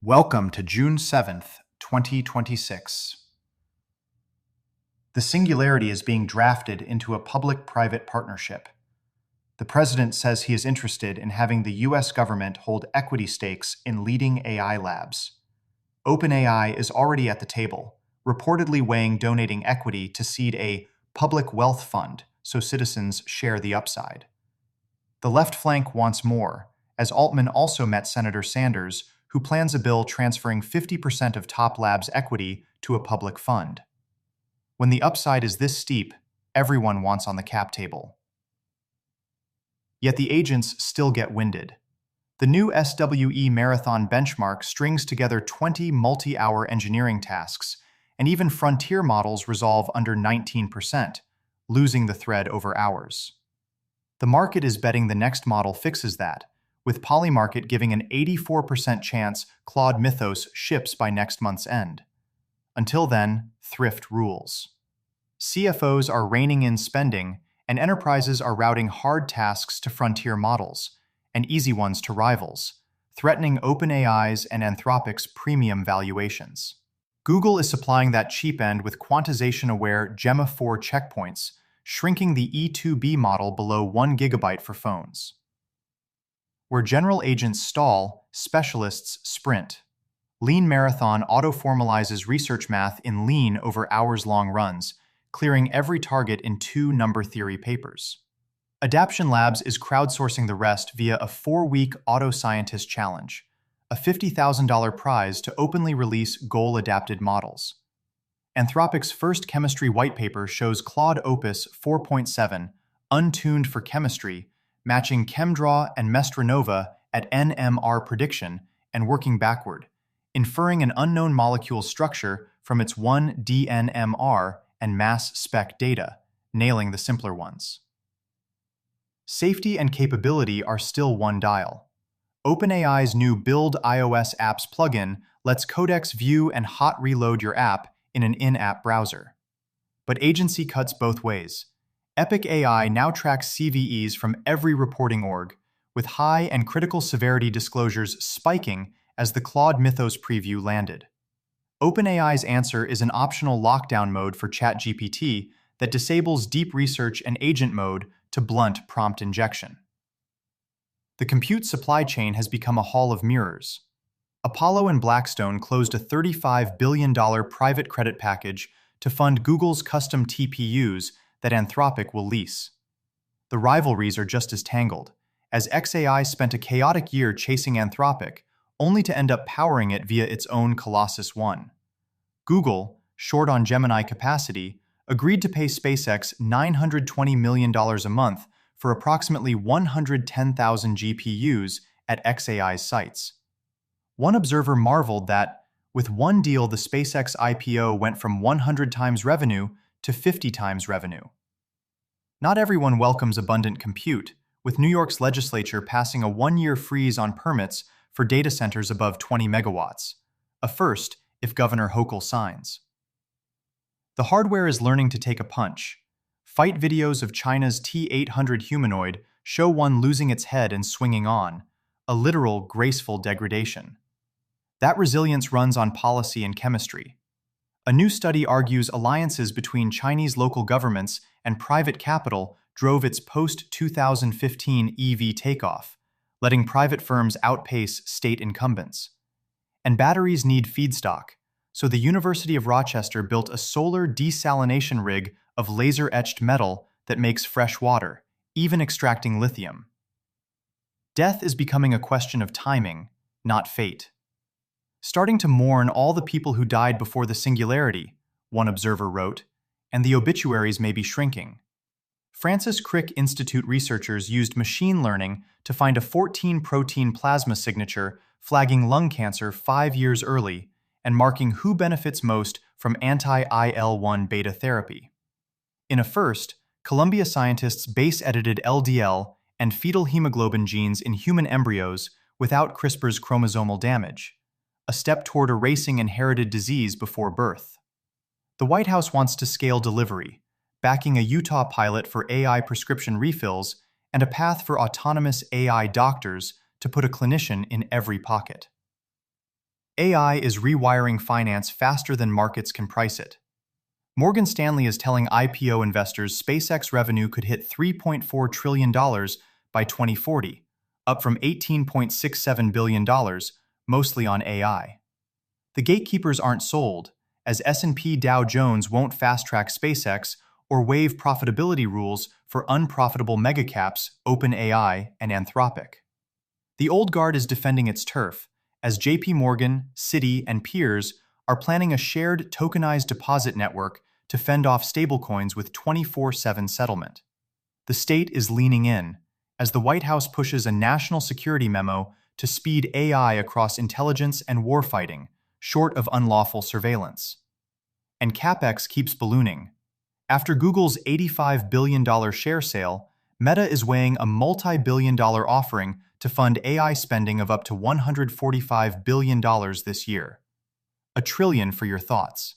Welcome to June 7th, 2026. The Singularity is being drafted into a public-private partnership. The president says he is interested in having the U.S. government hold equity stakes in leading AI labs. OpenAI is already at the table, reportedly weighing donating equity to seed a public wealth fund so citizens share the upside. The left flank wants more, as Altman also met Senator Sanders, who plans a bill transferring 50% of Top Labs' equity to a public fund. When the upside is this steep, everyone wants on the cap table. Yet the agents still get winded. The new SWE Marathon benchmark strings together 20 multi-hour engineering tasks, and even frontier models resolve under 19%, losing the thread over hours. The market is betting the next model fixes that, with Polymarket giving an 84% chance Claude Mythos ships by next month's end. Until then, thrift rules. CFOs are reining in spending, and enterprises are routing hard tasks to frontier models, and easy ones to rivals, threatening OpenAI's and Anthropic's premium valuations. Google is supplying that cheap end with quantization-aware Gemma 4 checkpoints, shrinking the E2B model below 1 GB for phones. Where general agents stall, specialists sprint. Lean Marathon auto-formalizes research math in Lean over hours-long runs, clearing every target in 2 number theory papers. Adaption Labs is crowdsourcing the rest via a 4-week Auto Scientist Challenge, a $50,000 prize to openly release goal-adapted models. Anthropic's first chemistry white paper shows Claude Opus 4.7, untuned for chemistry, matching ChemDraw and Mestranova at NMR prediction and working backward, inferring an unknown molecule structure from its 1D-NMR and mass spec data, nailing the simpler ones. Safety and capability are still one dial. OpenAI's new Build iOS Apps plugin lets Codex view and hot reload your app in an in-app browser. But agency cuts both ways. Epic AI now tracks CVEs from every reporting org, with high and critical severity disclosures spiking as the Claude Mythos preview landed. OpenAI's answer is an optional lockdown mode for ChatGPT that disables deep research and agent mode to blunt prompt injection. The compute supply chain has become a hall of mirrors. Apollo and Blackstone closed a $35 billion private credit package to fund Google's custom TPUs that Anthropic will lease. The rivalries are just as tangled, as xAI spent a chaotic year chasing Anthropic, only to end up powering it via its own Colossus One. Google, short on Gemini capacity, agreed to pay SpaceX $920 million a month for approximately 110,000 GPUs at xAI's sites. One observer marveled that, with one deal, the SpaceX IPO went from 100 times revenue to 50 times revenue. Not everyone welcomes abundant compute, with New York's legislature passing a 1-year freeze on permits for data centers above 20 megawatts, a first if Governor Hochul signs. The hardware is learning to take a punch. Fight videos of China's T-800 humanoid show one losing its head and swinging on, a literal graceful degradation. That resilience runs on policy and chemistry. A new study argues alliances between Chinese local governments and private capital drove its post-2015 EV takeoff, letting private firms outpace state incumbents. And batteries need feedstock, so the University of Rochester built a solar desalination rig of laser-etched metal that makes fresh water, even extracting lithium. Death is becoming a question of timing, not fate. Starting to mourn all the people who died before the Singularity, one observer wrote, and the obituaries may be shrinking. Francis Crick Institute researchers used machine learning to find a 14-protein plasma signature flagging lung cancer 5 years early and marking who benefits most from anti-IL-1 beta therapy. In a first, Columbia scientists base-edited LDL and fetal hemoglobin genes in human embryos without CRISPR's chromosomal damage, a step toward erasing inherited disease before birth. The White House wants to scale delivery, backing a Utah pilot for AI prescription refills and a path for autonomous AI doctors to put a clinician in every pocket. AI is rewiring finance faster than markets can price it. Morgan Stanley is telling IPO investors SpaceX revenue could hit $3.4 trillion by 2040, up from $18.67 billion, mostly on AI. The gatekeepers aren't sold, as S&P Dow Jones won't fast-track SpaceX or waive profitability rules for unprofitable megacaps OpenAI and Anthropic. The old guard is defending its turf, as JP Morgan, Citi, and peers are planning a shared tokenized deposit network to fend off stablecoins with 24/7 settlement. The state is leaning in, as the White House pushes a national security memo to speed AI across intelligence and warfighting, short of unlawful surveillance. And CapEx keeps ballooning. After Google's $85 billion share sale, Meta is weighing a multi-billion-dollar offering to fund AI spending of up to $145 billion this year. $1 trillion for your thoughts.